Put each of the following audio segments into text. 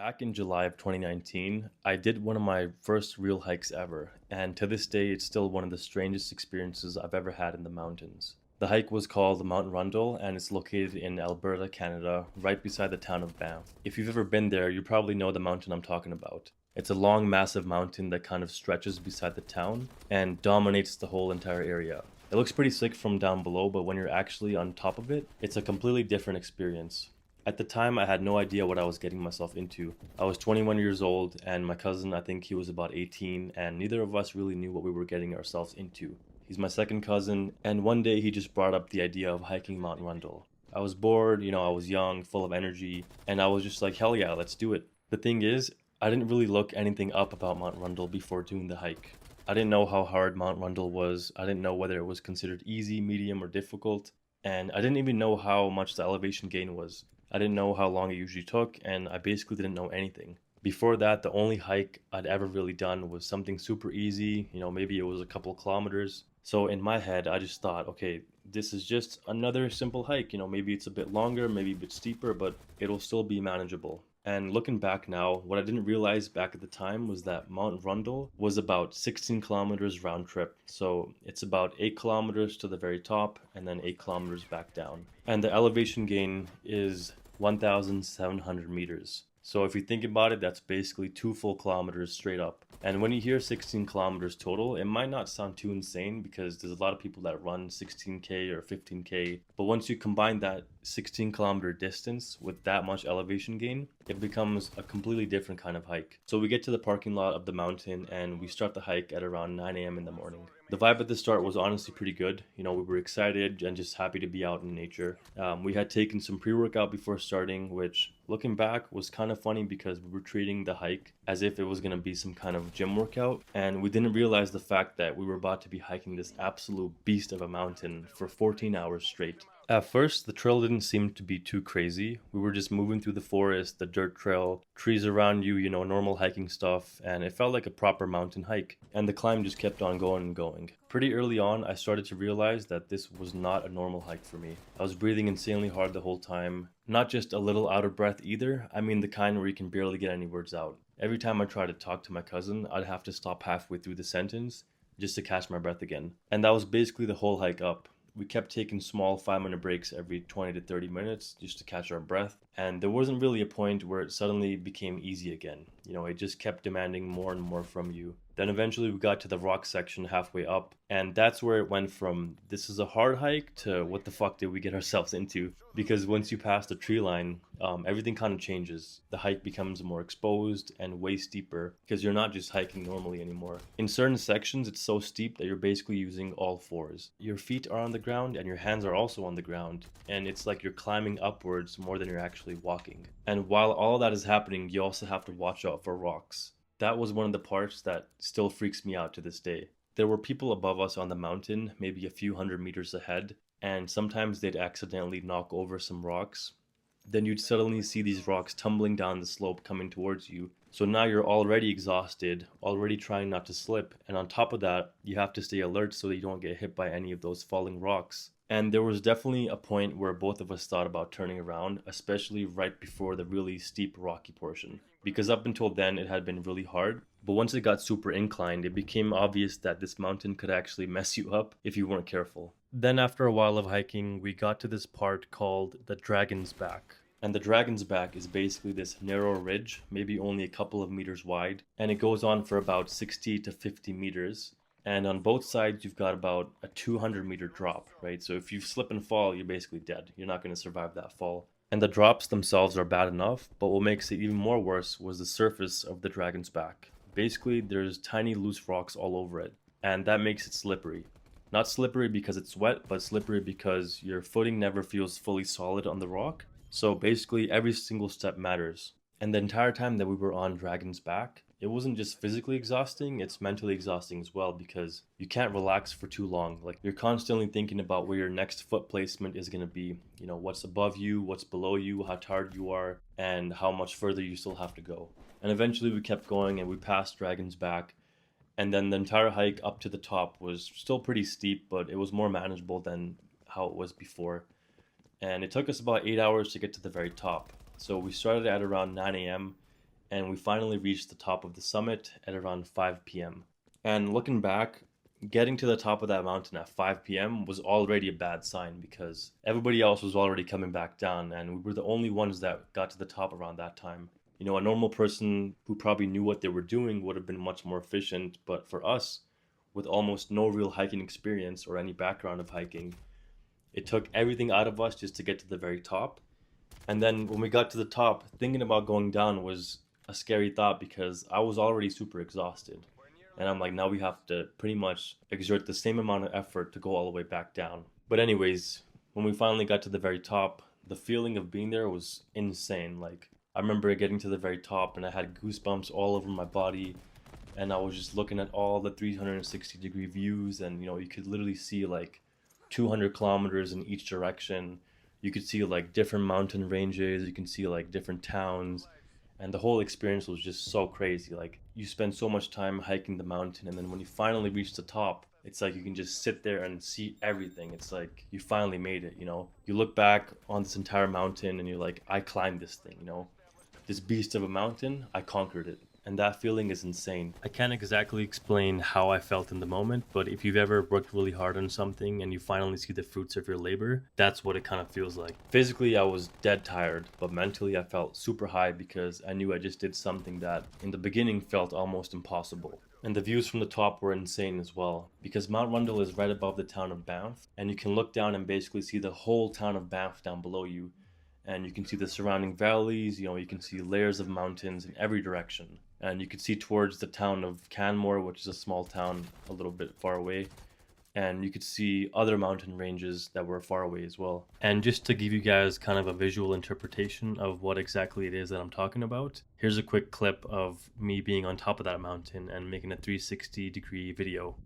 Back in July of 2019, I did one of my first real hikes ever, and to this day, it's still one of the strangest experiences I've ever had in the mountains. The hike was called Mount Rundle, and it's located in Alberta, Canada, right beside the town of Banff. If you've ever been there, you probably know the mountain I'm talking about. It's a long, massive mountain that kind of stretches beside the town and dominates the whole entire area. It looks pretty sick from down below, but when you're actually on top of it, it's a completely different experience. At the time, I had no idea what I was getting myself into. I was 21 years old, and my cousin, I think he was about 18, and neither of us really knew what we were getting ourselves into. He's my second cousin, and one day he just brought up the idea of hiking Mount Rundle. I was bored, I was young, full of energy, and I was just like, hell yeah, let's do it. The thing is, I didn't really look anything up about Mount Rundle before doing the hike. I didn't know how hard Mount Rundle was. I didn't know whether it was considered easy, medium, or difficult. And I didn't even know how much the elevation gain was. I didn't know how long it usually took, and I basically didn't know anything. Before that, the only hike I'd ever really done was something super easy, maybe it was a couple kilometers. So in my head, I just thought, okay, this is just another simple hike. Maybe it's a bit longer, maybe a bit steeper, but it'll still be manageable. And looking back now, what I didn't realize back at the time was that Mount Rundle was about 16 kilometers round trip. So it's about 8 kilometers to the very top and then 8 kilometers back down. And the elevation gain is 1,700 meters. So if you think about it, that's basically 2 full kilometers straight up. And when you hear 16 kilometers total, it might not sound too insane because there's a lot of people that run 16K or 15K. But once you combine that 16-kilometer distance with that much elevation gain, it becomes a completely different kind of hike. So we get to the parking lot of the mountain and we start the hike at around 9 a.m. in the morning. The vibe at the start was honestly pretty good. We were excited and just happy to be out in nature. We had taken some pre-workout before starting, which looking back was kind of funny because we were treating the hike as if it was going to be some kind of gym workout. And we didn't realize the fact that we were about to be hiking this absolute beast of a mountain for 14 hours straight. At first, the trail didn't seem to be too crazy. We were just moving through the forest, the dirt trail, trees around you, normal hiking stuff, and it felt like a proper mountain hike. And the climb just kept on going and going. Pretty early on, I started to realize that this was not a normal hike for me. I was breathing insanely hard the whole time. Not just a little out of breath either, I mean the kind where you can barely get any words out. Every time I tried to talk to my cousin, I'd have to stop halfway through the sentence just to catch my breath again. And that was basically the whole hike up. We kept taking small 5-minute breaks every 20 to 30 minutes just to catch our breath. And there wasn't really a point where it suddenly became easy again. It just kept demanding more and more from you. Then eventually we got to the rock section halfway up, and that's where it went from this is a hard hike to what the fuck did we get ourselves into? Because once you pass the tree line, everything kind of changes. The hike becomes more exposed and way steeper because you're not just hiking normally anymore. In certain sections, it's so steep that you're basically using all fours. Your feet are on the ground and your hands are also on the ground, and it's like you're climbing upwards more than you're actually walking. And while all that is happening, you also have to watch out for rocks. That was one of the parts that still freaks me out to this day. There were people above us on the mountain, maybe a few hundred meters ahead, and sometimes they'd accidentally knock over some rocks. Then you'd suddenly see these rocks tumbling down the slope coming towards you. So now you're already exhausted, already trying not to slip, and on top of that, you have to stay alert so that you don't get hit by any of those falling rocks. And there was definitely a point where both of us thought about turning around, especially right before the really steep rocky portion. Because up until then it had been really hard, but once it got super inclined, it became obvious that this mountain could actually mess you up if you weren't careful. Then after a while of hiking, we got to this part called the Dragon's Back. And the Dragon's Back is basically this narrow ridge, maybe only a couple of meters wide, and it goes on for about 60 to 50 meters. And on both sides, you've got about a 200-meter drop, right? So if you slip and fall, you're basically dead. You're not going to survive that fall. And the drops themselves are bad enough, but what makes it even more worse was the surface of the Dragon's Back. Basically, there's tiny loose rocks all over it, and that makes it slippery. Not slippery because it's wet, but slippery because your footing never feels fully solid on the rock. So basically, every single step matters. And the entire time that we were on Dragon's Back, it wasn't just physically exhausting, it's mentally exhausting as well because you can't relax for too long. Like you're constantly thinking about where your next foot placement is going to be, what's above you, what's below you, how tired you are, and how much further you still have to go. And eventually we kept going and we passed Dragon's Back. And then the entire hike up to the top was still pretty steep, but it was more manageable than how it was before. And it took us about 8 hours to get to the very top. So we started at around 9 a.m. and we finally reached the top of the summit at around 5 p.m. And looking back, getting to the top of that mountain at 5 p.m. was already a bad sign because everybody else was already coming back down, and we were the only ones that got to the top around that time. You know, a normal person who probably knew what they were doing would have been much more efficient, but for us, with almost no real hiking experience or any background of hiking, it took everything out of us just to get to the very top. And then when we got to the top, thinking about going down was a scary thought because I was already super exhausted. And I'm like, now we have to pretty much exert the same amount of effort to go all the way back down. But, anyways, when we finally got to the very top, the feeling of being there was insane. Like, I remember getting to the very top and I had goosebumps all over my body. And I was just looking at all the 360-degree views, and you could literally see like 200 kilometers in each direction. You could see like different mountain ranges, you can see like different towns, and the whole experience was just so crazy. Like, you spend so much time hiking the mountain, and then when you finally reach the top, it's like you can just sit there and see everything. It's like you finally made it. You look back on this entire mountain and you're like, I climbed this thing. This beast of a mountain, I conquered it. And that feeling is insane. I can't exactly explain how I felt in the moment, but if you've ever worked really hard on something and you finally see the fruits of your labor, that's what it kind of feels like. Physically, I was dead tired, but mentally I felt super high because I knew I just did something that in the beginning felt almost impossible. And the views from the top were insane as well, because Mount Rundle is right above the town of Banff, and you can look down and basically see the whole town of Banff down below you. And you can see the surrounding valleys, you can see layers of mountains in every direction. And you could see towards the town of Canmore, which is a small town a little bit far away. And you could see other mountain ranges that were far away as well. And just to give you guys kind of a visual interpretation of what exactly it is that I'm talking about, here's a quick clip of me being on top of that mountain and making a 360-degree video.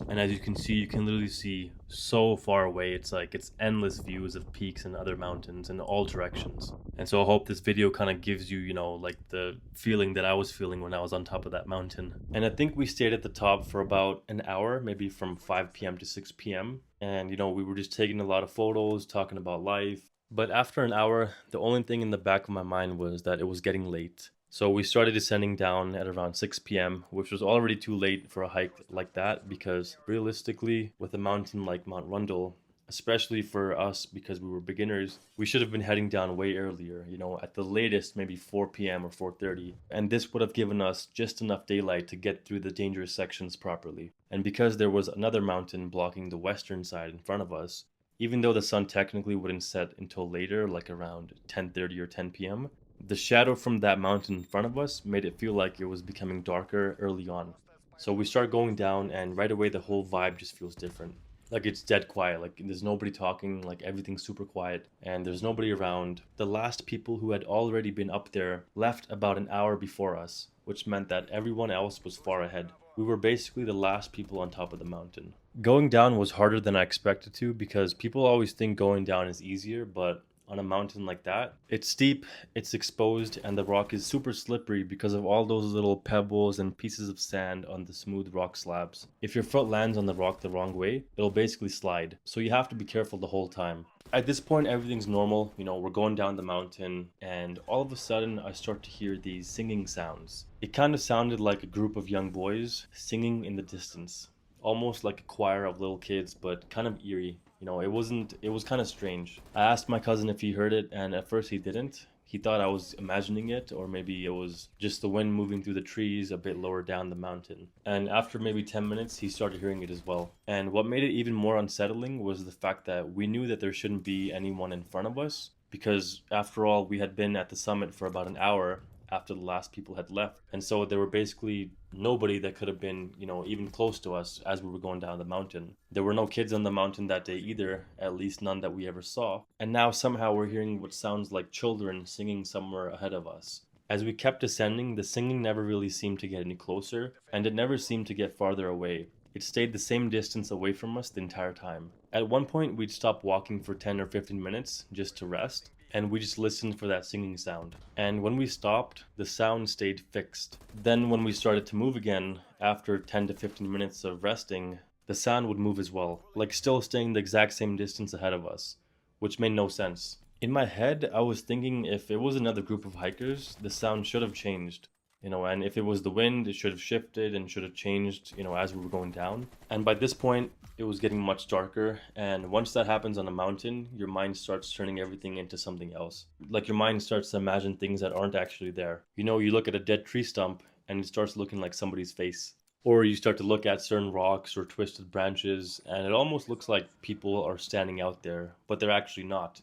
And as you can see, you can literally see so far away. It's like it's endless views of peaks and other mountains in all directions. And so I hope this video kind of gives you, like the feeling that I was feeling when I was on top of that mountain. And I think we stayed at the top for about an hour, maybe from 5 p.m. to 6 p.m. And, we were just taking a lot of photos, talking about life. But after an hour, the only thing in the back of my mind was that it was getting late. So we started descending down at around 6 p.m., which was already too late for a hike like that because realistically, with a mountain like Mount Rundle, especially for us because we were beginners, we should have been heading down way earlier, at the latest maybe 4 p.m. or 4:30. And this would have given us just enough daylight to get through the dangerous sections properly. And because there was another mountain blocking the western side in front of us, even though the sun technically wouldn't set until later, like around 10:30 or 10 p.m., the shadow from that mountain in front of us made it feel like it was becoming darker early on. So we start going down, and right away the whole vibe just feels different. Like, it's dead quiet, like there's nobody talking, like everything's super quiet and there's nobody around. The last people who had already been up there left about an hour before us, which meant that everyone else was far ahead. We were basically the last people on top of the mountain. Going down was harder than I expected to because people always think going down is easier, but on a mountain like that, it's steep, it's exposed, and the rock is super slippery because of all those little pebbles and pieces of sand on the smooth rock slabs. If your foot lands on the rock the wrong way, it'll basically slide, so you have to be careful the whole time. At this point, everything's normal, we're going down the mountain, and all of a sudden I start to hear these singing sounds. It kind of sounded like a group of young boys singing in the distance, almost like a choir of little kids, but kind of eerie. It was kind of strange. I asked my cousin if he heard it, and at first he didn't. He thought I was imagining it, or maybe it was just the wind moving through the trees a bit lower down the mountain. And after maybe 10 minutes, he started hearing it as well. And what made it even more unsettling was the fact that we knew that there shouldn't be anyone in front of us, because after all, we had been at the summit for about an hour after the last people had left. And so there were basically nobody that could have been, even close to us as we were going down the mountain. There were no kids on the mountain that day either, at least none that we ever saw. And now somehow we're hearing what sounds like children singing somewhere ahead of us. As we kept descending, the singing never really seemed to get any closer, and it never seemed to get farther away. It stayed the same distance away from us the entire time. At one point, we'd stop walking for 10 or 15 minutes just to rest, and we just listened for that singing sound. And when we stopped, the sound stayed fixed. Then when we started to move again, after 10 to 15 minutes of resting, the sound would move as well, like still staying the exact same distance ahead of us, which made no sense. In my head, I was thinking if it was another group of hikers, the sound should have changed. And if it was the wind, it should have shifted and should have changed, as we were going down. And by this point, it was getting much darker. And once that happens on a mountain, your mind starts turning everything into something else. Like your mind starts to imagine things that aren't actually there. You look at a dead tree stump and it starts looking like somebody's face. Or you start to look at certain rocks or twisted branches, and it almost looks like people are standing out there, but they're actually not,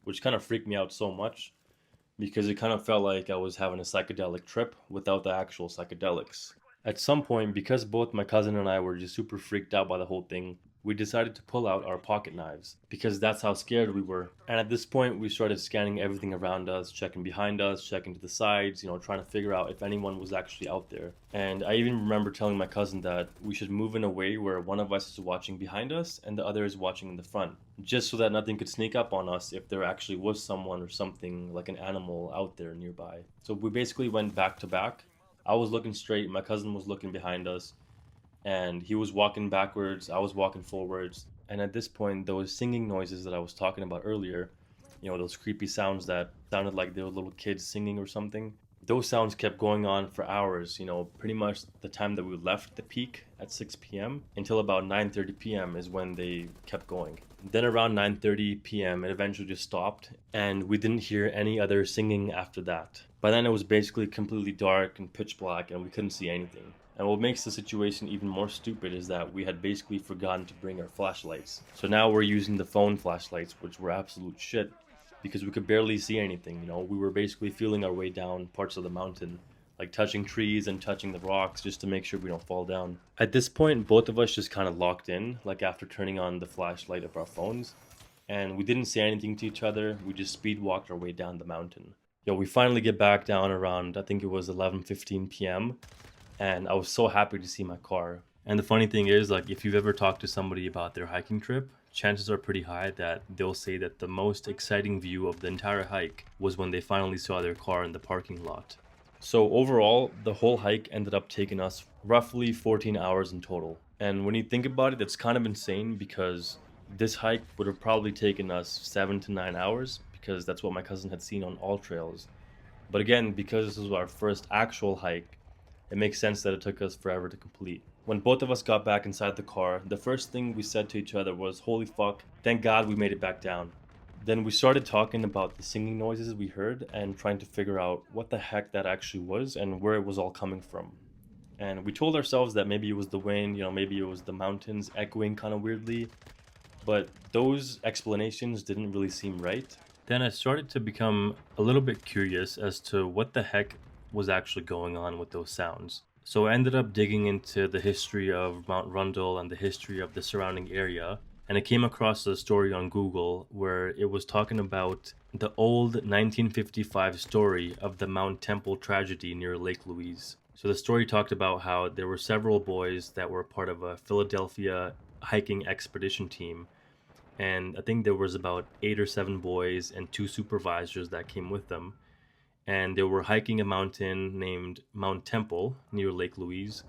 which kind of freaked me out so much because it kind of felt like I was having a psychedelic trip without the actual psychedelics. At some point, because both my cousin and I were just super freaked out by the whole thing, we decided to pull out our pocket knives because that's how scared we were. And at this point, we started scanning everything around us, checking behind us, checking to the sides, trying to figure out if anyone was actually out there. And I even remember telling my cousin that we should move in a way where one of us is watching behind us and the other is watching in the front, just so that nothing could sneak up on us if there actually was someone or something like an animal out there nearby. So we basically went back to back. I was looking straight, my cousin was looking behind us, and he was walking backwards, I was walking forwards. And at this point, those singing noises that I was talking about earlier, those creepy sounds that sounded like they were little kids singing or something, those sounds kept going on for hours, pretty much the time that we left the peak at 6 p.m. until about 9:30 p.m. is when they kept going. Then around 9:30 p.m. it eventually just stopped, and we didn't hear any other singing after that. By then it was basically completely dark and pitch black and we couldn't see anything. And what makes the situation even more stupid is that we had basically forgotten to bring our flashlights. So now we're using the phone flashlights, which were absolute shit because we could barely see anything. We were basically feeling our way down parts of the mountain, like touching trees and touching the rocks just to make sure we don't fall down. At this point, both of us just kind of locked in, like after turning on the flashlight of our phones, and we didn't say anything to each other. We just speed walked our way down the mountain. We finally get back down around, I think it was 11:15 p.m., and I was so happy to see my car. And the funny thing is, like, if you've ever talked to somebody about their hiking trip, chances are pretty high that they'll say that the most exciting view of the entire hike was when they finally saw their car in the parking lot. So overall, the whole hike ended up taking us roughly 14 hours in total. And when you think about it, it's kind of insane because this hike would have probably taken us 7 to 9 hours because that's what my cousin had seen on all trails. But again, because this was our first actual hike, it makes sense that it took us forever to complete. When both of us got back inside the car, the first thing we said to each other was, "Holy fuck, thank God we made it back down." Then we started talking about the singing noises we heard and trying to figure out what the heck that actually was and where it was all coming from. And we told ourselves that maybe it was the wind, maybe it was the mountains echoing kind of weirdly, but those explanations didn't really seem right. Then I started to become a little bit curious as to what the heck was actually going on with those sounds. So I ended up digging into the history of Mount Rundle and the history of the surrounding area, and I came across a story on Google where it was talking about the old 1955 story of the Mount Temple tragedy near Lake Louise. So the story talked about how there were several boys that were part of a Philadelphia hiking expedition team, and I think there was about 8 or 7 boys and 2 supervisors that came with them, and they were hiking a mountain named Mount Temple near Lake Louise.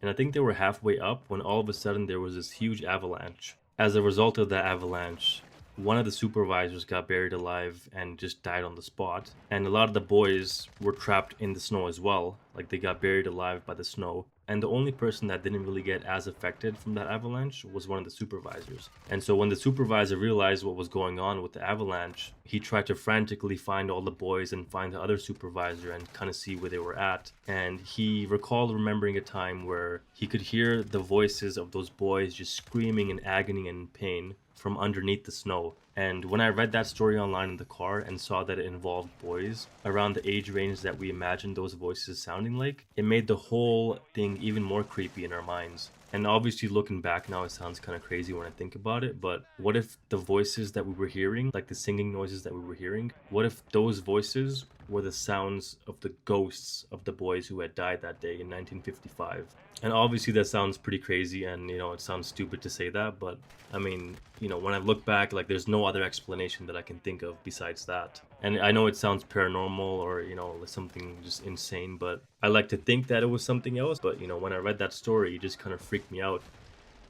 And I think they were halfway up when all of a sudden there was this huge avalanche. As a result of that avalanche, one of the supervisors got buried alive and just died on the spot. And a lot of the boys were trapped in the snow as well. Like they got buried alive by the snow. And the only person that didn't really get as affected from that avalanche was one of the supervisors. And so when the supervisor realized what was going on with the avalanche, he tried to frantically find all the boys and find the other supervisor and kind of see where they were at. And he recalled remembering a time where he could hear the voices of those boys just screaming in agony and pain from underneath the snow. And when I read that story online in the car and saw that it involved boys around the age range that we imagined those voices sounding like, it made the whole thing even more creepy in our minds. And obviously looking back now, it sounds kind of crazy when I think about it, but what if the voices that we were hearing, like the singing noises that we were hearing, what if those voices were the sounds of the ghosts of the boys who had died that day in 1955? And obviously that sounds pretty crazy and, it sounds stupid to say that, but I mean, when I look back, like there's no other explanation that I can think of besides that. And I know it sounds paranormal or, something just insane, but I like to think that it was something else. But, when I read that story, it just kind of freaked me out.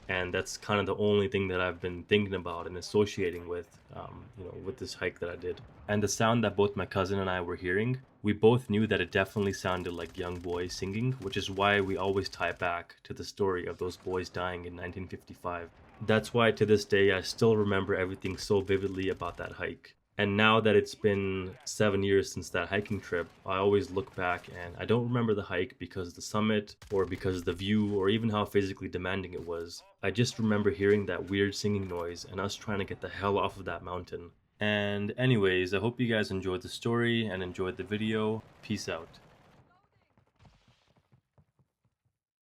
And that's kind of the only thing that I've been thinking about and associating with, with this hike that I did. And the sound that both my cousin and I were hearing, we both knew that it definitely sounded like young boys singing, which is why we always tie it back to the story of those boys dying in 1955. That's why to this day I still remember everything so vividly about that hike. And now that it's been 7 years since that hiking trip, I always look back and I don't remember the hike because of the summit or because of the view or even how physically demanding it was. I just remember hearing that weird singing noise and us trying to get the hell off of that mountain. And anyways, I hope you guys enjoyed the story and enjoyed the video. Peace out.